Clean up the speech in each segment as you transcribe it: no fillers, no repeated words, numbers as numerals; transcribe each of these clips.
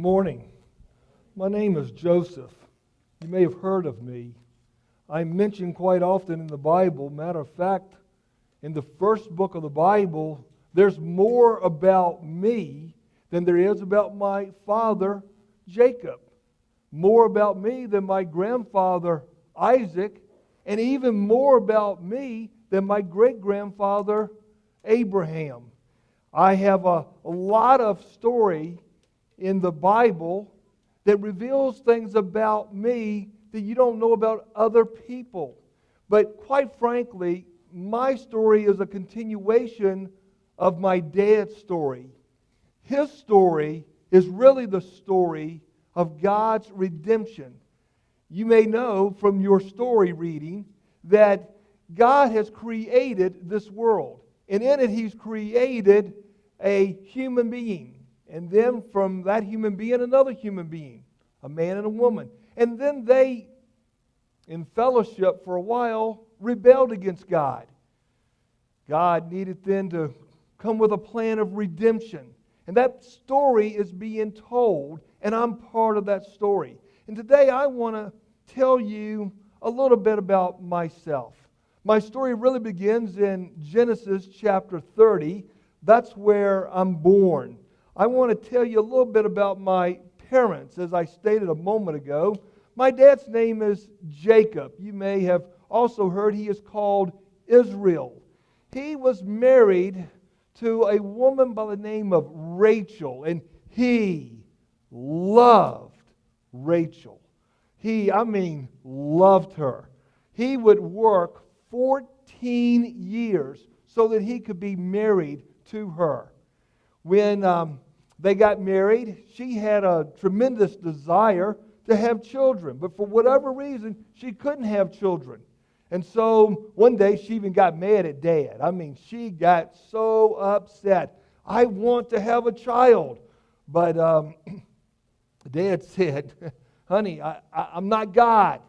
Morning. My name is Joseph. You may have heard of me. I'm mentioned quite often in the Bible. Matter of fact, in the first book of the Bible, there's more about me than there is about my father, Jacob. More about me than my grandfather, Isaac, and even more about me than my great-grandfather, Abraham. I have a lot of story in the Bible that reveals things about me that you don't know about other people. But quite frankly, my story is a continuation of my dad's story. His story is really the story of God's redemption. You may know from your story reading that God has created this world. And in it, He's created a human being. And then from that human being, another human being, a man and a woman. And then they, in fellowship for a while, rebelled against God. God needed then to come with a plan of redemption. And that story is being told, and I'm part of that story. And today I want to tell you a little bit about myself. My story really begins in Genesis chapter 30. That's where I'm born. I want to tell you a little bit about my parents. As I stated a moment ago, my dad's name is Jacob. You may have also heard he is called Israel. He was married to a woman by the name of Rachel, and he loved Rachel. Loved her. He would work 14 years so that he could be married to her. When they got married, she had a tremendous desire to have children. But for whatever reason, she couldn't have children. And so one day she even got mad at Dad. She got so upset. I want to have a child. But Dad said, honey, I'm not God.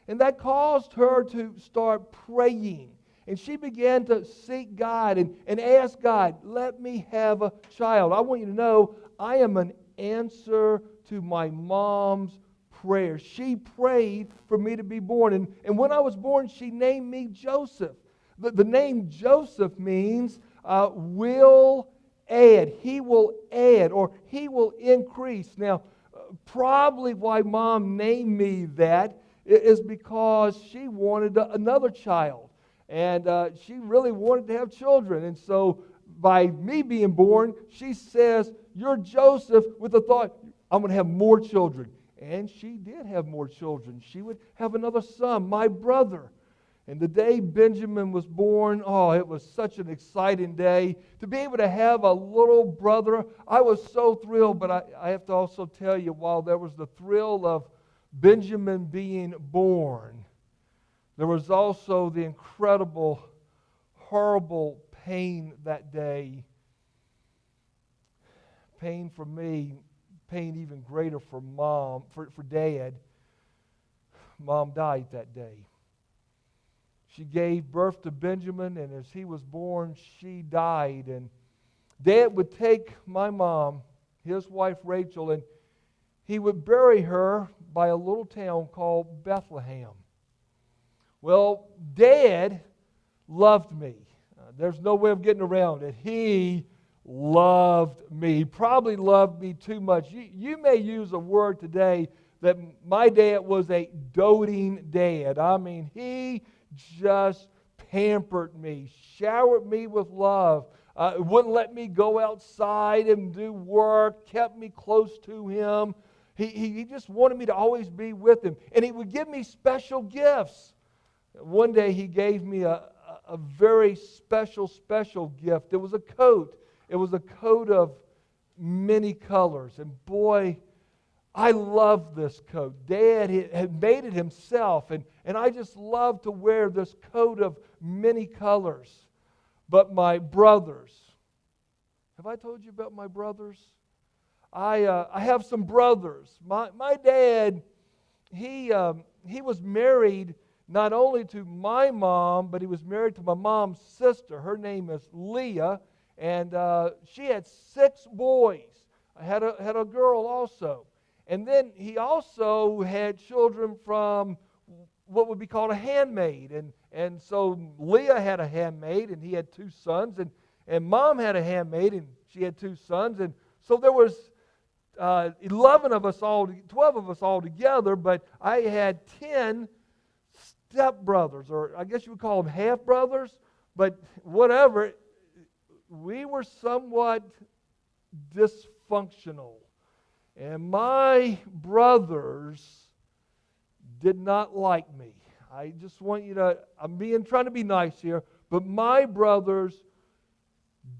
And that caused her to start praying. And she began to seek God and ask God, let me have a child. I want you to know, I am an answer to my mom's prayer. She prayed for me to be born. And when I was born, she named me Joseph. The name Joseph means will add. He will add, or he will increase. Now, probably why Mom named me that is because she wanted another child. And she really wanted to have children. And so by me being born, she says, you're Joseph, with the thought, I'm going to have more children. And she did have more children. She would have another son, my brother. And the day Benjamin was born, it was such an exciting day. To be able to have a little brother, I was so thrilled. But I have to also tell you, while there was the thrill of Benjamin being born, there was also the incredible, horrible pain that day. Pain for me, pain even greater for Mom, for Dad. Mom died that day. She gave birth to Benjamin, and as he was born, she died. And Dad would take my mom, his wife Rachel, and he would bury her by a little town called Bethlehem. Well, Dad loved me. There's no way of getting around it. He loved me. He probably loved me too much. You may use a word today that my dad was a doting dad. He just pampered me, showered me with love, wouldn't let me go outside and do work, kept me close to him. He just wanted me to always be with him. And he would give me special gifts. One day he gave me a very special gift. It was a coat. It was a coat of many colors. And boy, I loved this coat. Dad had made it himself. And I just loved to wear this coat of many colors. But my brothers. Have I told you about my brothers? I have some brothers. My dad, he was married not only to my mom, but he was married to my mom's sister. Her name is Leah, and she had 6 boys. had a girl also. And then he also had children from what would be called a handmaid. And so Leah had a handmaid, and he had 2 sons. And Mom had a handmaid, and she had 2 sons. And so there was 12 of us all together, but I had 10 stepbrothers, or I guess you would call them half-brothers, but whatever. We were somewhat dysfunctional. And my brothers did not like me. I just want you to, trying to be nice here, but my brothers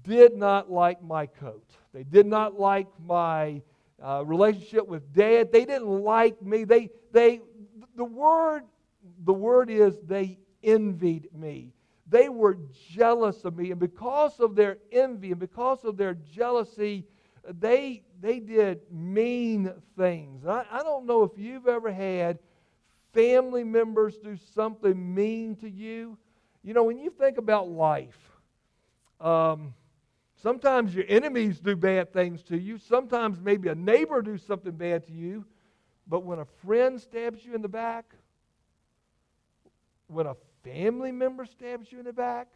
did not like my coat. They did not like my relationship with Dad. They didn't like me. The word is they envied me. They were jealous of me, and because of their envy and because of their jealousy, they did mean things. I don't know if you've ever had family members do something mean to you. You know, when you think about life, sometimes your enemies do bad things to you. Sometimes maybe a neighbor do something bad to you. But when a friend stabs you in the back, when a family member stabs you in the back,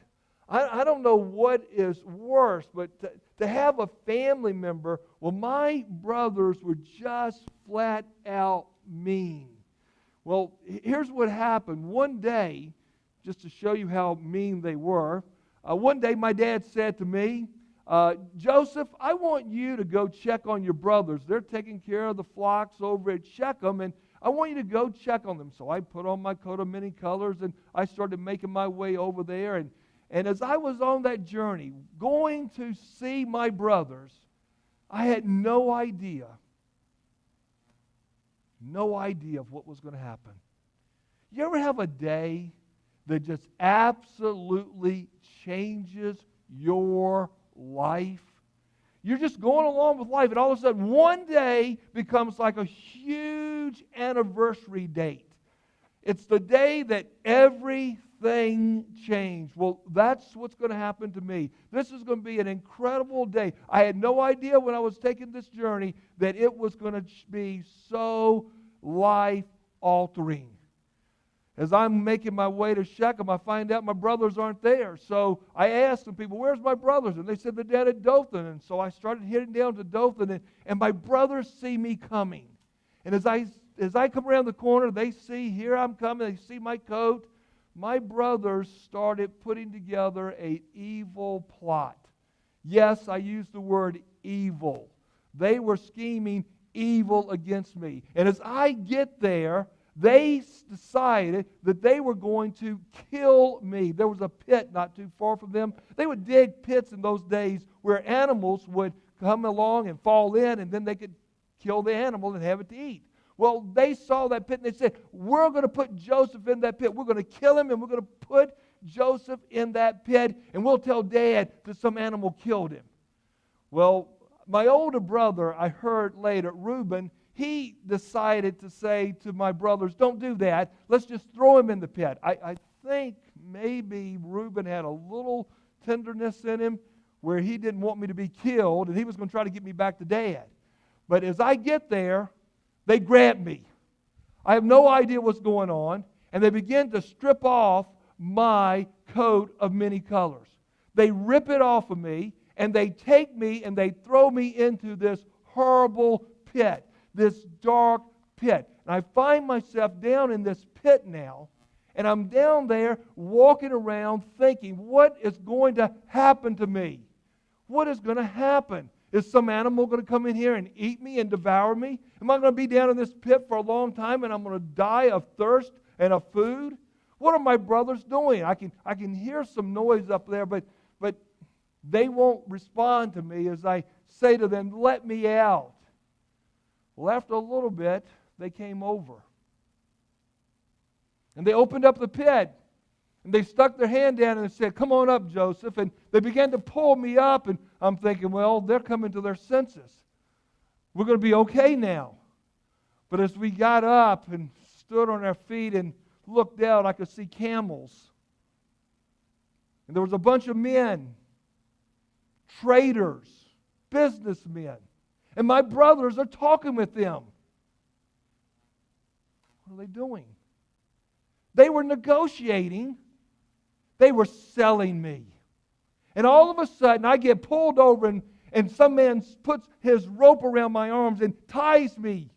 I don't know what is worse, but to have a family member, well, my brothers were just flat out mean. Well, here's what happened. One day, just to show you how mean they were, one day my dad said to me, Joseph, I want you to go check on your brothers. They're taking care of the flocks over at Shechem, and I want you to go check on them. So I put on my coat of many colors, and I started making my way over there. And as I was on that journey, going to see my brothers, I had no idea of what was going to happen. You ever have a day that just absolutely changes your life? You're just going along with life, and all of a sudden, one day becomes like a huge anniversary date. It's the day that everything changed. Well, that's what's going to happen to me. This is going to be an incredible day. I had no idea when I was taking this journey that it was going to be so life-altering. As I'm making my way to Shechem, I find out my brothers aren't there. So I asked some people, where's my brothers? And they said they're down at Dothan. And so I started heading down to Dothan, and my brothers see me coming. And as I come around the corner, they see, here I'm coming, they see my coat. My brothers started putting together an evil plot. Yes, I use the word evil. They were scheming evil against me. And as I get there, they decided that they were going to kill me. There was a pit not too far from them. They would dig pits in those days where animals would come along and fall in, and then they could kill the animal and have it to eat. Well, they saw that pit, and they said, we're going to put Joseph in that pit. We're going to kill him, and we're going to put Joseph in that pit, and we'll tell Dad that some animal killed him. Well, my older brother, I heard later, Reuben, he decided to say to my brothers, don't do that. Let's just throw him in the pit. I think maybe Reuben had a little tenderness in him where he didn't want me to be killed, and he was going to try to get me back to Dad. But as I get there, they grab me. I have no idea what's going on, and they begin to strip off my coat of many colors. They rip it off of me, and they take me and they throw me into this horrible pit, this dark pit. And I find myself down in this pit now, and I'm down there walking around thinking, what is going to happen to me? What is going to happen? Is some animal going to come in here and eat me and devour me? Am I going to be down in this pit for a long time and I'm going to die of thirst and of food? What are my brothers doing? I can hear some noise up there, but they won't respond to me as I say to them, let me out. Well, after a little bit, they came over. And they opened up the pit. And they stuck their hand down and said, come on up, Joseph. And they began to pull me up. And I'm thinking, well, they're coming to their senses. We're going to be okay now. But as we got up and stood on our feet and looked out, I could see camels. And there was a bunch of men, traders, businessmen. And my brothers are talking with them. What are they doing? They were negotiating. They were selling me. And all of a sudden, I get pulled over and some man puts his rope around my arms and ties me.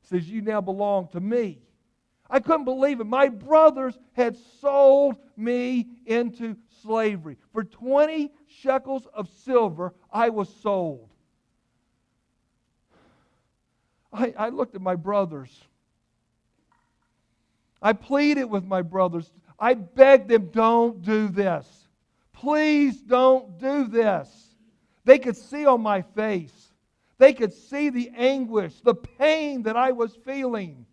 Says, you now belong to me. I couldn't believe it. My brothers had sold me into slavery. For 20 shekels of silver, I was sold. I looked at my brothers. I pleaded with my brothers. I begged them, don't do this. Please don't do this. They could see on my face. They could see the anguish, the pain that I was feeling.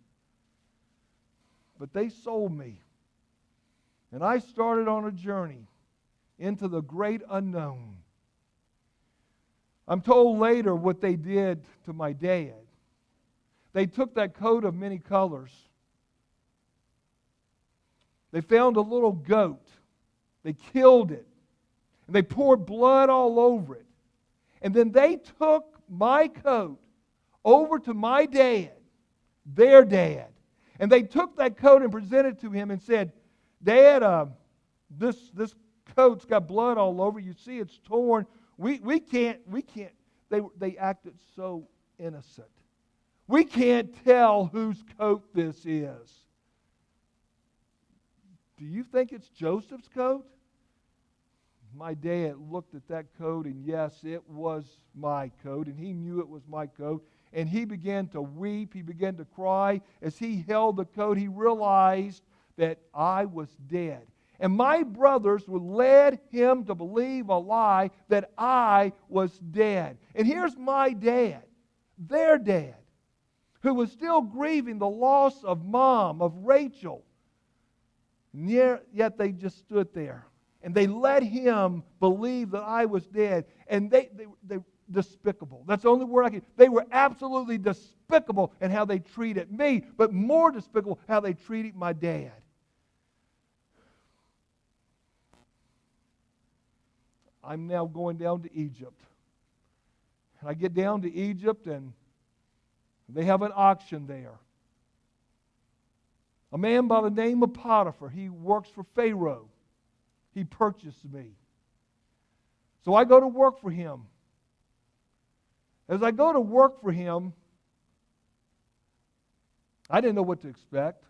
But they sold me. And I started on a journey into the great unknown. I'm told later what they did to my dad. They took that coat of many colors. They found a little goat. They killed it. And they poured blood all over it. And then they took my coat over to my dad, their dad. And they took that coat and presented it to him and said, Dad, this coat's got blood all over. You see it's torn. We can't. They acted so innocent. We can't tell whose coat this is. Do you think it's Joseph's coat? My dad looked at that coat, and yes, it was my coat, and he knew it was my coat. And he began to weep. He began to cry. As he held the coat, he realized that I was dead. And my brothers would led him to believe a lie that I was dead. And here's my dad, their dad, who was still grieving the loss of Mom, of Rachel. And yet they just stood there. And they let him believe that I was dead. And they despicable. That's the only word I can. They were absolutely despicable in how they treated me, but more despicable how they treated my dad. I'm now going down to Egypt. And I get down to Egypt, and they have an auction there. A man by the name of Potiphar, he works for Pharaoh. He purchased me. So I go to work for him. As I go to work for him, I didn't know what to expect.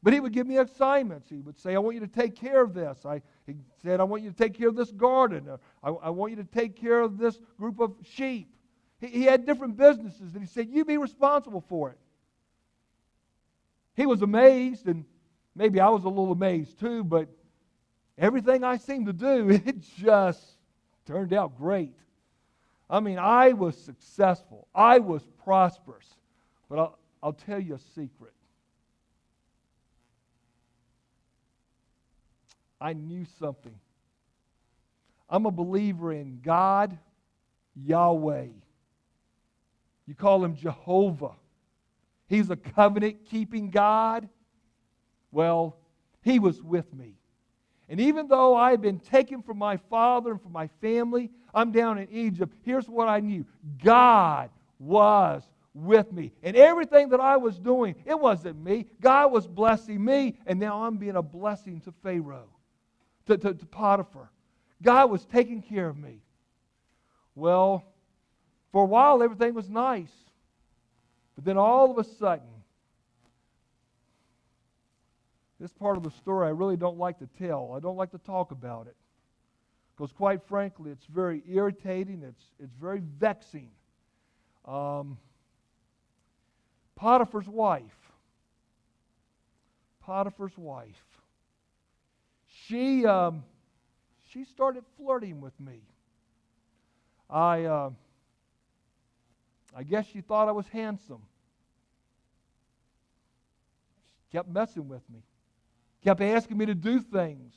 But he would give me assignments. He would say, I want you to take care of this. He said, I want you to take care of this garden. I want you to take care of this group of sheep. He had different businesses, and he said, you be responsible for it. He was amazed, and maybe I was a little amazed too, but everything I seemed to do, it just turned out great. I mean, I was successful. I was prosperous. But I'll tell you a secret. I knew something. I'm a believer in God, Yahweh. You call him Jehovah. He's a covenant-keeping God. Well, he was with me. And even though I had been taken from my father and from my family, I'm down in Egypt. Here's what I knew. God was with me. And everything that I was doing, it wasn't me. God was blessing me, and now I'm being a blessing to Pharaoh, to Potiphar. God was taking care of me. Well, for a while, everything was nice. But then all of a sudden, this part of the story I really don't like to tell. I don't like to talk about it. Because quite frankly, it's very irritating. It's very vexing. Potiphar's wife. She started flirting with me. I guess she thought I was handsome. She kept messing with me. Kept asking me to do things.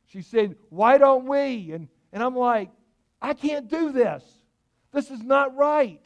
She said, why don't we? And I'm like, I can't do this. This is not right.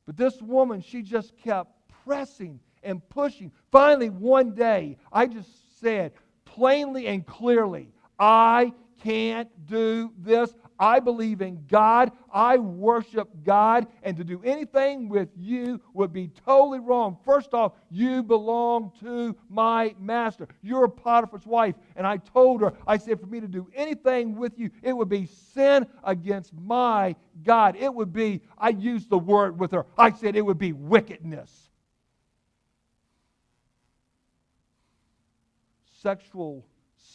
But this woman, she just kept pressing and pushing. Finally, one day, I just said plainly and clearly, I can't do this. I believe in God. I worship God. And to do anything with you would be totally wrong. First off, you belong to my master. You're Potiphar's wife. And I told her, I said, for me to do anything with you, it would be sin against my God. It would be, I used the word with her. I said it would be wickedness. Sexual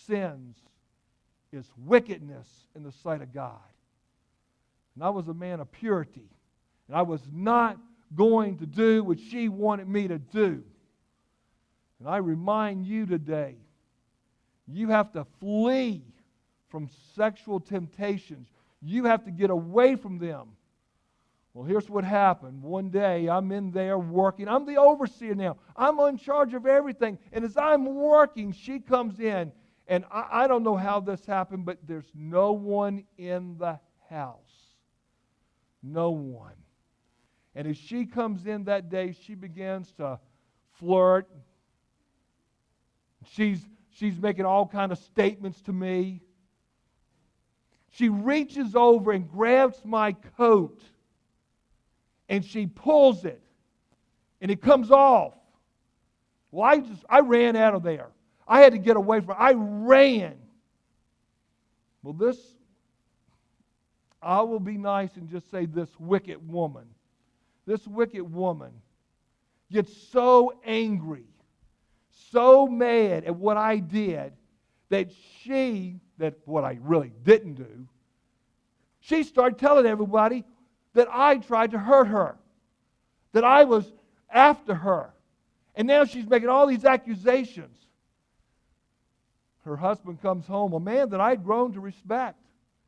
sins is wickedness in the sight of God. And I was a man of purity. And I was not going to do what she wanted me to do. And I remind you today, you have to flee from sexual temptations. You have to get away from them. Well, here's what happened. One day, I'm in there working. I'm the overseer now. I'm in charge of everything. And as I'm working, she comes in. And I don't know how this happened, but there's no one in the house. No one. And as she comes in that day, she begins to flirt. She's making all kind of statements to me. She reaches over and grabs my coat. And she pulls it. And it comes off. Well, I ran out of there. I had to get away from it. I ran. Well, I will be nice and just say this wicked woman gets so angry, so mad at what I did, that what I really didn't do, she started telling everybody that I tried to hurt her, that I was after her. And now she's making all these accusations. Her husband comes home, a man that I'd grown to respect.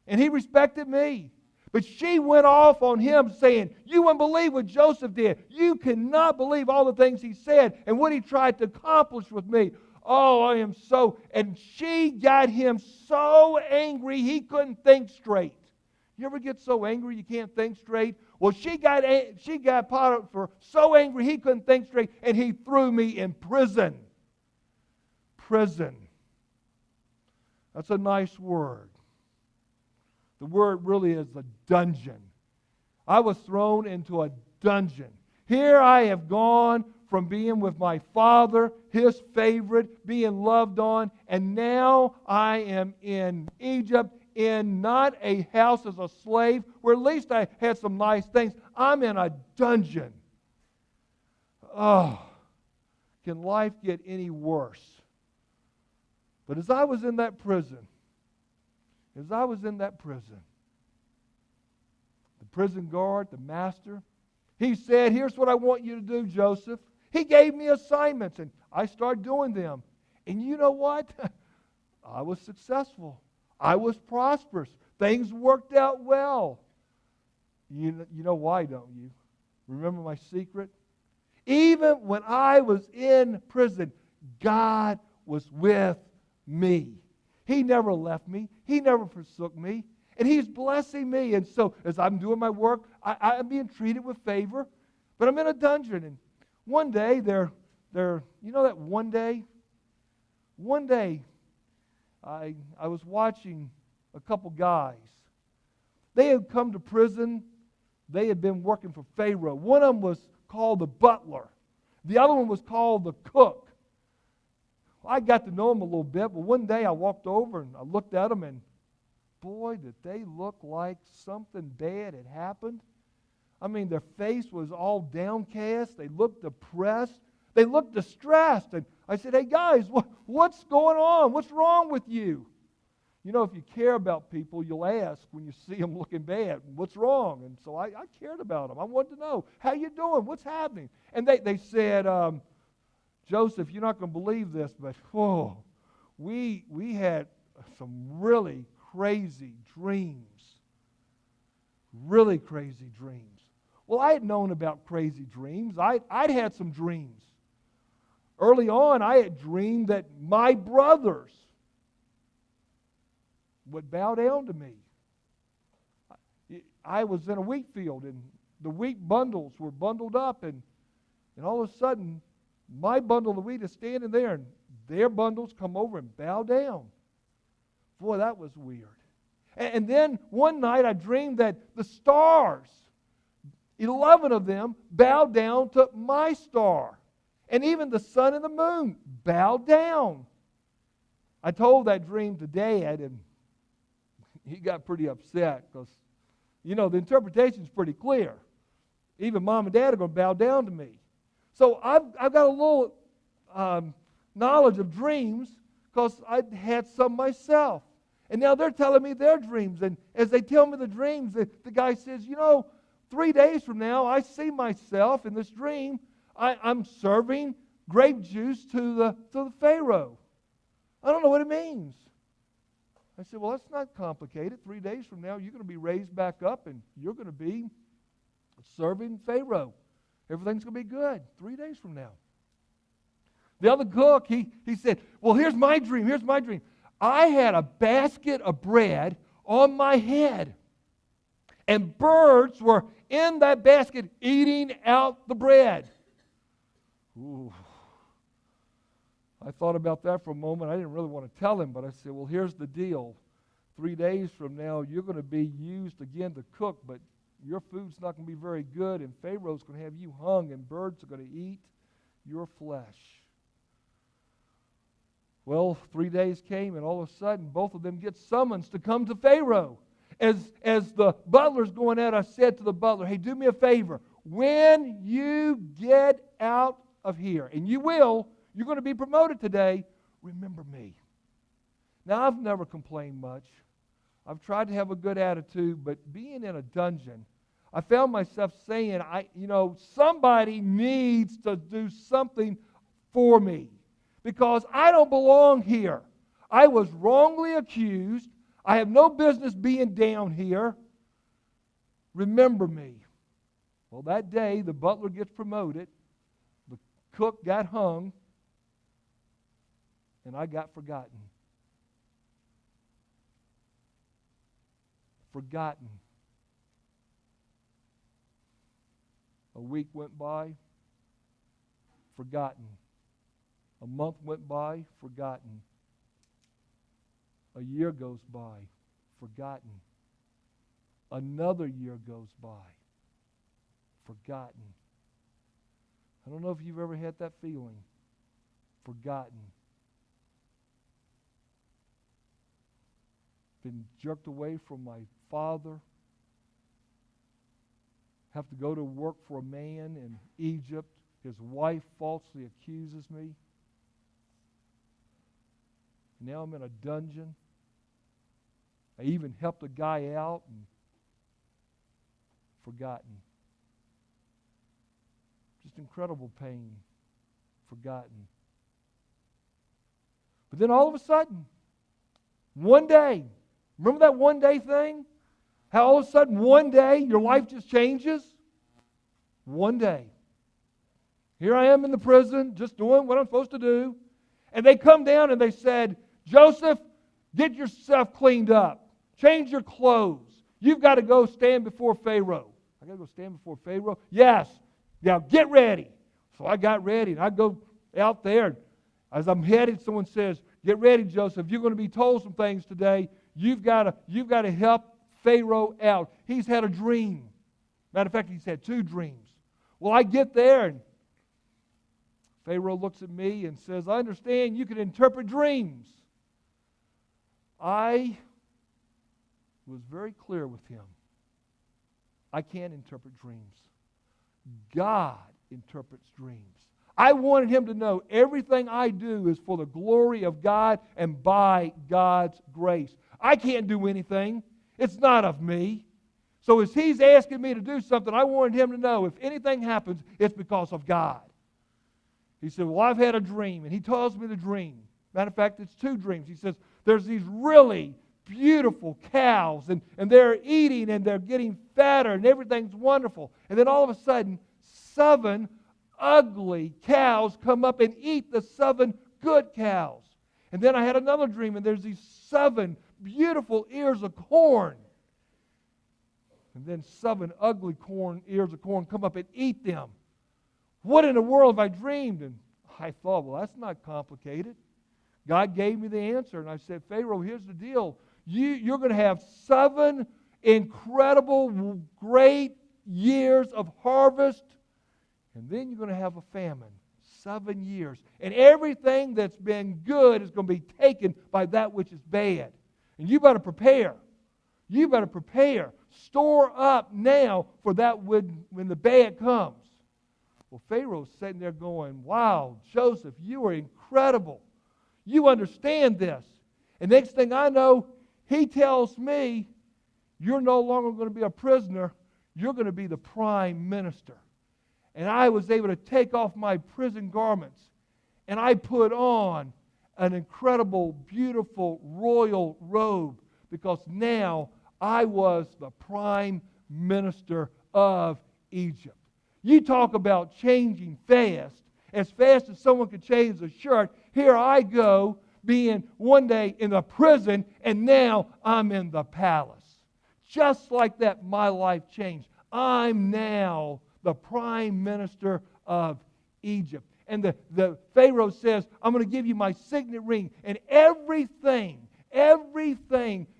And he respected me. But she went off on him saying, you wouldn't believe what Joseph did. You cannot believe all the things he said and what he tried to accomplish with me. Oh, I am so... And she got him so angry he couldn't think straight. You ever get so angry you can't think straight? Well, she got Potiphar so angry he couldn't think straight, and he threw me in prison. Prison. That's a nice word. The word really is a dungeon. I was thrown into a dungeon. Here I have gone from being with my father, his favorite, being loved on, and now I am in Egypt, in not a house as a slave, where at least I had some nice things. I'm in a dungeon. Oh, can life get any worse? But as I was in that prison, the prison guard, the master, he said, here's what I want you to do, Joseph. He gave me assignments, and I started doing them. And you know what? I was successful. I was prosperous. Things worked out well. You know why, don't you? Remember my secret? Even when I was in prison, God was with me. He never left me. He never forsook me. And He's blessing me. And so as I'm doing my work, I'm being treated with favor. But I'm in a dungeon. And one day, you know that one day? One day, I was watching a couple guys. They had come to prison. They had been working for Pharaoh. One of them was called the butler. The other one was called the cook. I got to know them a little bit, but one day I walked over and I looked at them, and boy, did they look like something bad had happened. I mean, their face was all downcast. They looked depressed. They looked distressed. And I said, hey guys, what's going on? What's wrong with you? You know, if you care about people, you'll ask when you see them looking bad, what's wrong? And so I cared about them. I wanted to know, how you doing? What's happening? And they said, Joseph, you're not going to believe this, but we had some really crazy dreams. Really crazy dreams. Well, I had known about crazy dreams. I'd had some dreams. Early on, I had dreamed that my brothers would bow down to me. I was in a wheat field, and the wheat bundles were bundled up, and all of a sudden, my bundle of wheat is standing there, and their bundles come over and bow down. Boy, that was weird. And then one night I dreamed that the stars, 11 of them, bowed down to my star. And even the sun and the moon bowed down. I told that dream to Dad, and he got pretty upset because, the interpretation is pretty clear. Even Mom and Dad are going to bow down to me. So I've got a little knowledge of dreams because I had some myself. And now they're telling me their dreams. And as they tell me the dreams, the guy says, 3 days from now, I see myself in this dream. I'm serving grape juice to the Pharaoh. I don't know what it means. I said, well, that's not complicated. 3 days from now, you're going to be raised back up, and you're going to be serving Pharaoh. Everything's going to be good 3 days from now. The other cook, he said, well, here's my dream. I had a basket of bread on my head, and birds were in that basket eating out the bread. Ooh. I thought about that for a moment. I didn't really want to tell him, but I said, well, here's the deal. 3 days from now, you're going to be used again to cook, but your food's not going to be very good, and Pharaoh's going to have you hung, and birds are going to eat your flesh. Well, 3 days came, and all of a sudden, both of them get summons to come to Pharaoh. As the butler's going out, I said to the butler, hey, do me a favor. When you get out of here, and you will, you're going to be promoted today, remember me. Now, I've never complained much. I've tried to have a good attitude, but being in a dungeon, I found myself saying, somebody needs to do something for me because I don't belong here. I was wrongly accused. I have no business being down here. Remember me. Well, that day, the butler gets promoted. The cook got hung. And I got forgotten. Forgotten. A week went by. Forgotten. A month went by. Forgotten. A year goes by. Forgotten. Another year goes by. Forgotten. I don't know if you've ever had that feeling. Forgotten. Been jerked away from my father. Have to go to work for a man in Egypt. His wife falsely accuses me. Now I'm in a dungeon. I even helped a guy out and forgotten. Just incredible pain. Forgotten. But then all of a sudden, one day, remember that one day thing? How all of a sudden one day your life just changes? One day. Here I am in the prison, just doing what I'm supposed to do. And they come down and they said, Joseph, get yourself cleaned up. Change your clothes. You've got to go stand before Pharaoh. I got to go stand before Pharaoh? Yes. Now get ready. So I got ready and I go out there. As I'm headed, someone says, get ready, Joseph. You're going to be told some things today. You've got to help Pharaoh out. He's had a dream. Matter of fact, he's had 2 dreams. Well, I get there and Pharaoh looks at me and says, I understand you can interpret dreams. I was very clear with him. I can't interpret dreams. God interprets dreams. I wanted him to know everything I do is for the glory of God and by God's grace. I can't do anything. It's not of me. So as he's asking me to do something, I wanted him to know if anything happens, it's because of God. He said, well, I've had a dream. And he tells me the dream. Matter of fact, it's 2 dreams. He says, there's these really beautiful cows, and they're eating, and they're getting fatter, and everything's wonderful. And then all of a sudden, 7 ugly cows come up and eat the 7 good cows. And then I had another dream, and there's these 7 beautiful ears of corn. And then 7 ugly ears of corn come up and eat them. What in the world have I dreamed? And I thought, well, that's not complicated. God gave me the answer, and I said, Pharaoh, here's the deal. You're going to have 7 incredible, great years of harvest, and then you're going to have a famine. 7 years. And everything that's been good is going to be taken by that which is bad. And you better prepare. You better prepare. Store up now for that when the bad comes. Well, Pharaoh's sitting there going, wow, Joseph, you are incredible. You understand this. And next thing I know, he tells me, you're no longer going to be a prisoner. You're going to be the prime minister. And I was able to take off my prison garments, and I put on an incredible, beautiful royal robe, because now I was the prime minister of Egypt. You talk about changing fast as someone could change a shirt. Here I go, being one day in the prison, and now I'm in the palace. Just like that, my life changed. I'm now the prime minister of Egypt. And the Pharaoh says, I'm going to give you my signet ring, and everything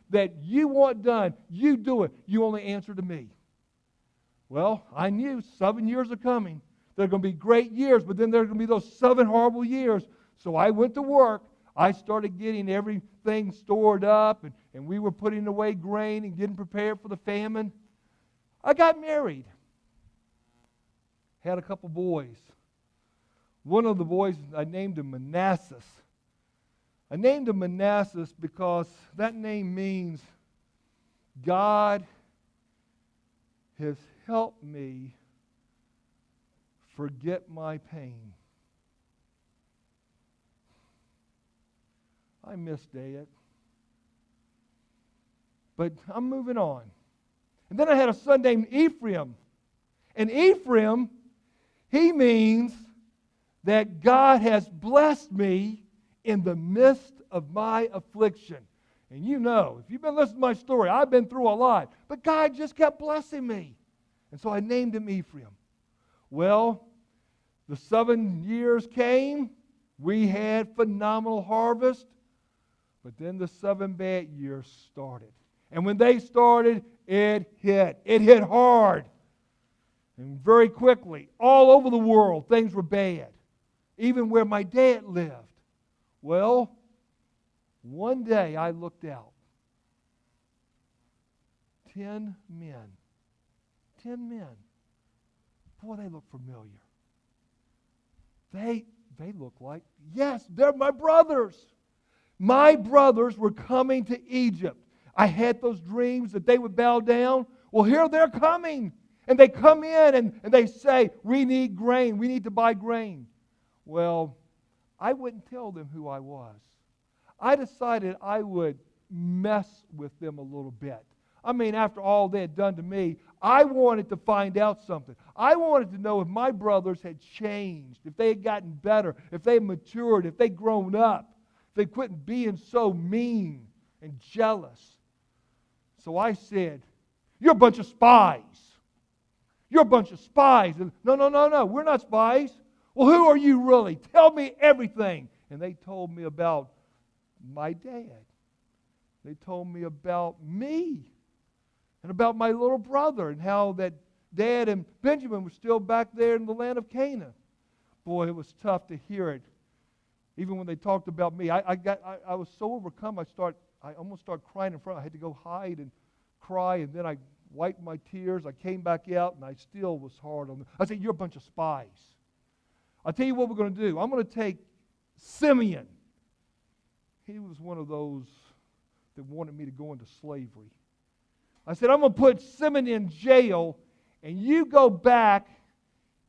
that you want done, you do it. You only answer to me. Well, I knew 7 years are coming. They're going to be great years, but then there are going to be those 7 horrible years. So I went to work. I started getting everything stored up, and we were putting away grain and getting prepared for the famine. I got married. Had a couple boys. One of the boys, I named him Manassas. I named him Manassas because that name means God has helped me forget my pain. I miss Dad. But I'm moving on. And then I had a son named Ephraim. And Ephraim, he means that God has blessed me in the midst of my affliction. And you know, if you've been listening to my story, I've been through a lot. But God just kept blessing me. And so I named him Ephraim. Well, the 7 years came. We had phenomenal harvest. But then the 7 bad years started. And when they started, it hit. It hit hard. And very quickly, all over the world, things were bad. Even where my dad lived. Well, one day I looked out. 10 men. 10 men. Boy, they look familiar. They look like, yes, they're my brothers. My brothers were coming to Egypt. I had those dreams that they would bow down. Well, here they're coming. And they come in and they say, we need grain. We need to buy grain. Well, I wouldn't tell them who I was. I decided I would mess with them a little bit. I mean, after all they had done to me, I wanted to find out something. I wanted to know if my brothers had changed, if they had gotten better, if they had matured, if they'd grown up, if they quit being so mean and jealous. So I said, you're a bunch of spies. You're a bunch of spies. And, no, we're not spies. Well, who are you really? Tell me everything. And they told me about my dad. They told me about me and about my little brother and how that Dad and Benjamin were still back there in the land of Canaan. Boy, it was tough to hear it. Even when they talked about me, I was so overcome. I almost started crying in front. I had to go hide and cry, and then I wiped my tears. I came back out, and I still was hard on them. I said, "You're a bunch of spies." I'll tell you what we're going to do. I'm going to take Simeon. He was one of those that wanted me to go into slavery. I said, I'm going to put Simeon in jail, and you go back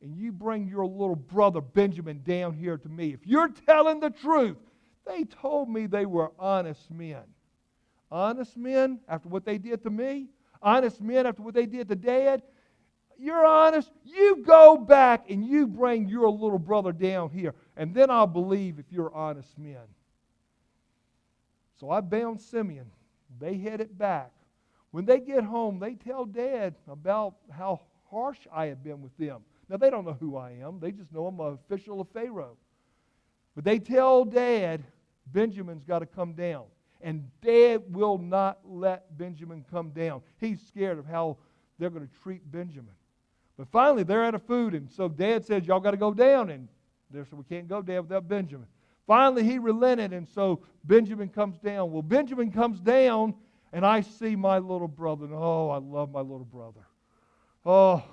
and you bring your little brother Benjamin down here to me. If you're telling the truth, they told me they were honest men. Honest men after what they did to me? Honest men after what they did to Dad? You're honest. You go back and you bring your little brother down here, and then I'll believe if you're honest men. So I bound Simeon. They headed back. When they get home, they tell Dad about how harsh I have been with them. Now, they don't know who I am. They just know I'm an official of Pharaoh. But they tell Dad, Benjamin's got to come down. And Dad will not let Benjamin come down. He's scared of how they're going to treat Benjamin. But finally, they're out of food, and so Dad says, y'all got to go down. And they said, we can't go, Dad, without Benjamin. Finally, he relented, and so Benjamin comes down. Well, Benjamin comes down, and I see my little brother. And oh, I love my little brother. Oh,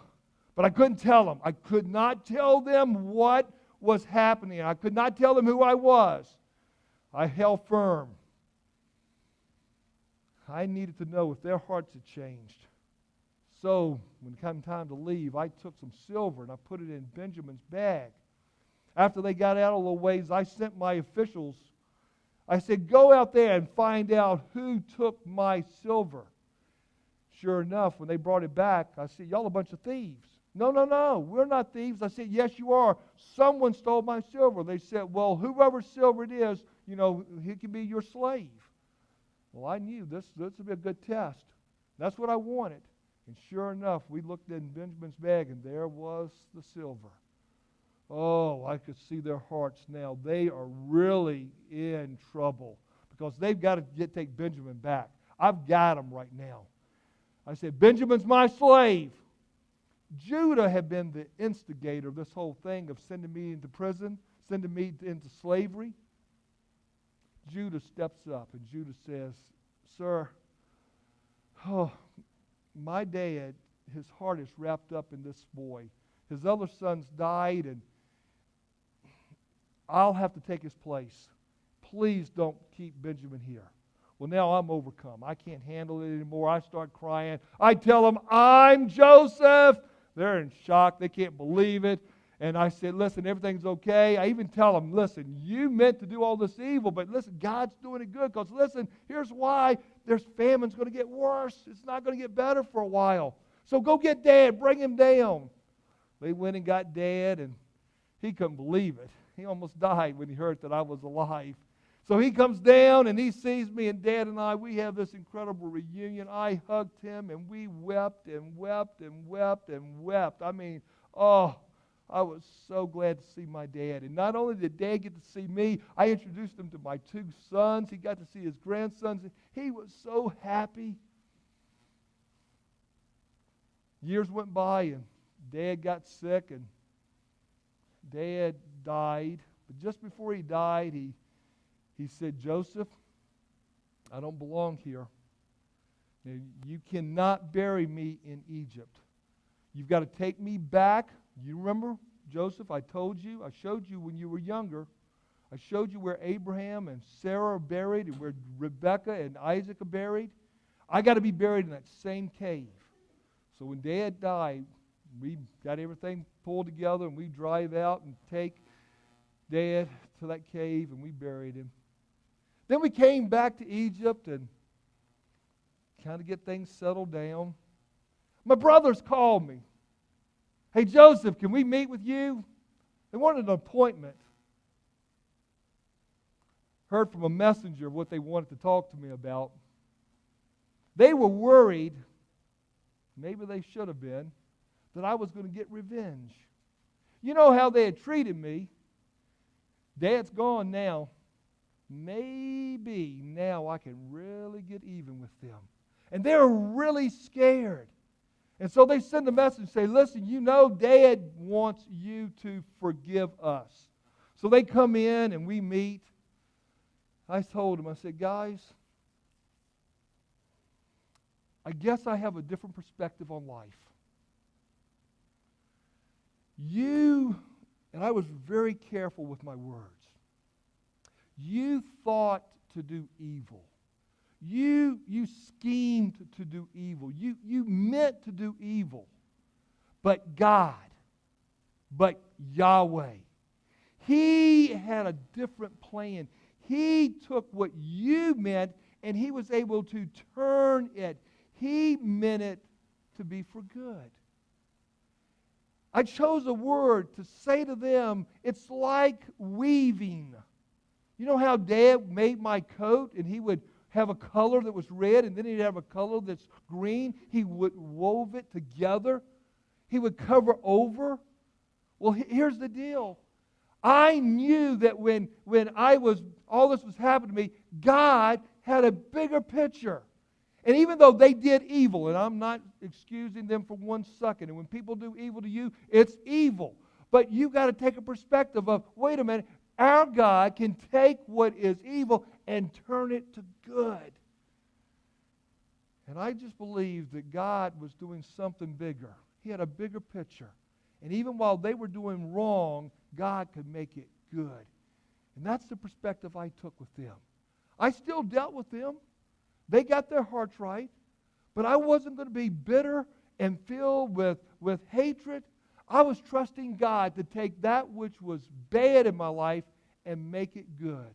but I couldn't tell them. I could not tell them what was happening. I could not tell them who I was. I held firm. I needed to know if their hearts had changed. So, when it came time to leave, I took some silver and I put it in Benjamin's bag. After they got out a little ways, I sent my officials. I said, go out there and find out who took my silver. Sure enough, when they brought it back, I said, y'all a bunch of thieves. No, we're not thieves. I said, yes, you are. Someone stole my silver. They said, well, whoever silver it is, he can be your slave. Well, I knew this would be a good test. That's what I wanted. And sure enough, we looked in Benjamin's bag, and there was the silver. Oh, I could see their hearts now. They are really in trouble because they've got to take Benjamin back. I've got him right now. I said, Benjamin's my slave. Judah had been the instigator of this whole thing of sending me into prison, sending me into slavery. Judah steps up, and Judah says, sir, my dad, his heart is wrapped up in this boy. His other sons died, and I'll have to take his place. Please don't keep Benjamin here. Well, now I'm overcome. I can't handle it anymore. I start crying. I tell them, I'm Joseph. They're in shock. They can't believe it. And I said, listen, everything's okay. I even tell them, listen, you meant to do all this evil, but listen, God's doing it good. Because listen, here's why. There's famine's going to get worse. It's not going to get better for a while. So go get Dad. Bring him down. They went and got Dad, and he couldn't believe it. He almost died when he heard that I was alive. So he comes down, and he sees me, and Dad and I, we have this incredible reunion. I hugged him, and we wept and wept and wept and wept. I mean, I was so glad to see my dad. And not only did Dad get to see me, I introduced him to my two sons. He got to see his grandsons. He was so happy. Years went by, and Dad got sick, and Dad died. But just before he died, he said, Joseph, I don't belong here. Now, you cannot bury me in Egypt. You've got to take me back. You remember, Joseph, I told you, I showed you when you were younger. I showed you where Abraham and Sarah are buried and where Rebekah and Isaac are buried. I got to be buried in that same cave. So when Dad died, we got everything pulled together, and we drive out and take Dad to that cave, and we buried him. Then we came back to Egypt and kind of get things settled down. My brothers called me. Hey, Joseph, can we meet with you? They wanted an appointment. Heard from a messenger what they wanted to talk to me about. They were worried, maybe they should have been, that I was going to get revenge. You know how they had treated me. Dad's gone now. Maybe now I can really get even with them. And they're really scared. And so they send a message and say, listen, you know Dad wants you to forgive us. So they come in and we meet. I told them, I said, guys, I guess I have a different perspective on life. And I was very careful with my words. You thought to do evil. You schemed to do evil. You meant to do evil. But God, but Yahweh, He had a different plan. He took what you meant and He was able to turn it. He meant it to be for good. I chose a word to say to them, it's like weaving. You know how Dad made my coat and he would have a color that was red and then he'd have a color that's green? He would wove it together. He would cover over. Well, here's the deal. I knew that when all this was happening to me, God had a bigger picture. And even though they did evil, and I'm not excusing them for 1 second, and when people do evil to you, it's evil. But you've got to take a perspective of, wait a minute, our God can take what is evil and turn it to good. And I just believe that God was doing something bigger. He had a bigger picture. And even while they were doing wrong, God could make it good. And that's the perspective I took with them. I still dealt with them. They got their hearts right. But I wasn't going to be bitter and filled with hatred. I was trusting God to take that which was bad in my life and make it good.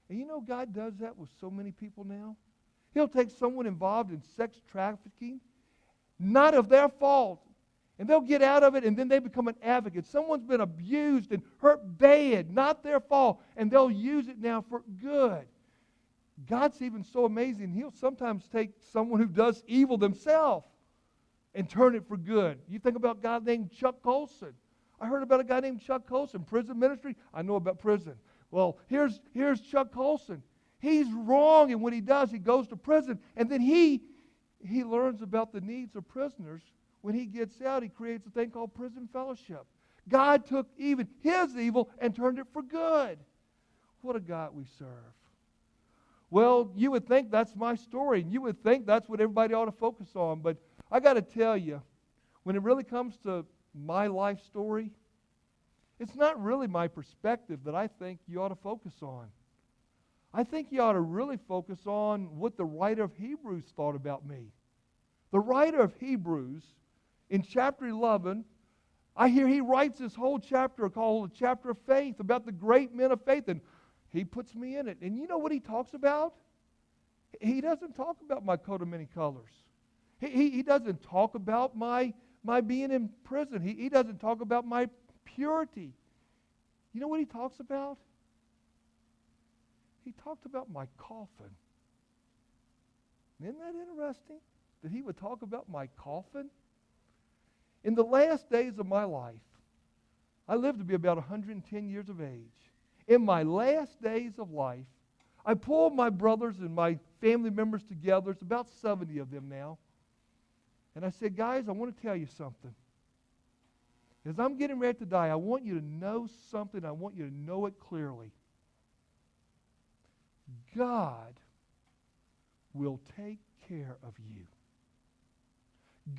And you know, God does that with so many people now. He'll take someone involved in sex trafficking, not of their fault, and they'll get out of it, and then they become an advocate. Someone's been abused and hurt bad, not their fault, and they'll use it now for good. God's even so amazing, He'll sometimes take someone who does evil themselves and turn it for good. You think about a guy named Chuck Colson. I heard about a guy named Chuck Colson, prison ministry. I know about prison. Well, here's Chuck Colson. He's wrong in what he does. He goes to prison, and then he learns about the needs of prisoners. When he gets out, he creates a thing called prison fellowship. God took even his evil and turned it for good. What a God we serve. Well, you would think that's my story, and you would think that's what everybody ought to focus on, but I got to tell you, when it really comes to my life story, it's not really my perspective that I think you ought to focus on. I think you ought to really focus on what the writer of Hebrews thought about me. The writer of Hebrews, in chapter 11, I hear he writes this whole chapter called the chapter of faith, about the great men of faith, and he puts me in it. And you know what he talks about? He doesn't talk about my coat of many colors. He doesn't talk about my being in prison. He doesn't talk about my purity. You know what he talks about? He talked about my coffin. Isn't that interesting that he would talk about my coffin? In the last days of my life, I lived to be about 110 years of age. In my last days of life, I pulled my brothers and my family members together. It's about 70 of them now. And I said, guys, I want to tell you something. As I'm getting ready to die, I want you to know something. I want you to know it clearly. God will take care of you.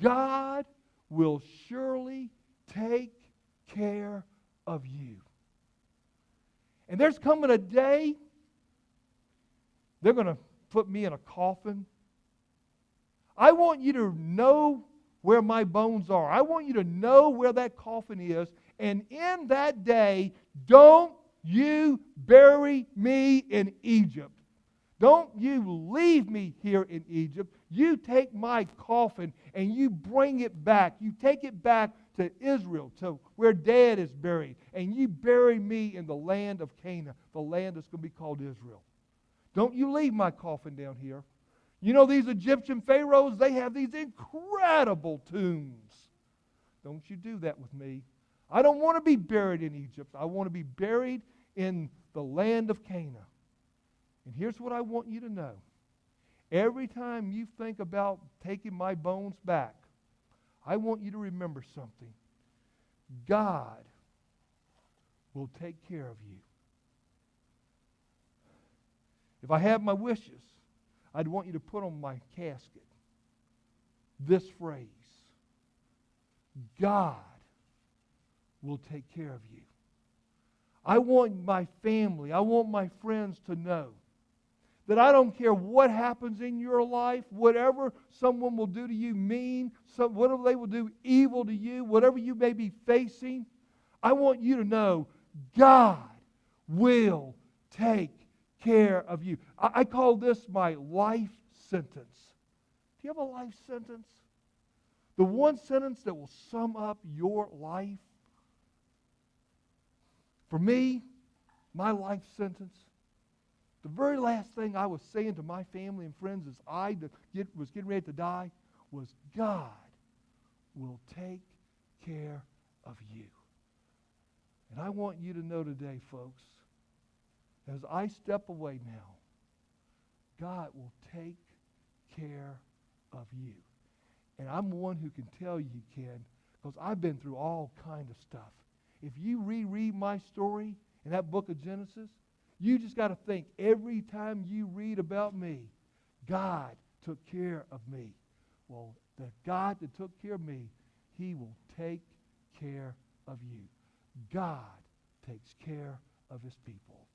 God will surely take care of you. And there's coming a day they're going to put me in a coffin. I want you to know where my bones are. I want you to know where that coffin is. And in that day, don't you bury me in Egypt. Don't you leave me here in Egypt. You take my coffin and you bring it back. You take it back to Israel, to where Dad is buried. And you bury me in the land of Canaan, the land that's going to be called Israel. Don't you leave my coffin down here. You know these Egyptian pharaohs, they have these incredible tombs. Don't you do that with me. I don't want to be buried in Egypt. I want to be buried in the land of Canaan. And here's what I want you to know. Every time you think about taking my bones back, I want you to remember something. God will take care of you. If I have my wishes, I'd want you to put on my casket this phrase: God will take care of you. I want my family, I want my friends to know that I don't care what happens in your life, whatever someone will do to you mean, whatever they will do evil to you, whatever you may be facing, I want you to know God will take care of you. I call this my life sentence. Do you have a life sentence? The one sentence that will sum up your life? For me, my life sentence, the very last thing I was saying to my family and friends as I was getting ready to die was, God will take care of you. And I want you to know today, folks, as I step away now, God will take care of you. And I'm one who can tell you, Ken, because I've been through all kind of stuff. If you reread my story in that book of Genesis, you just got to think every time you read about me, God took care of me. Well, the God that took care of me, he will take care of you. God takes care of his people.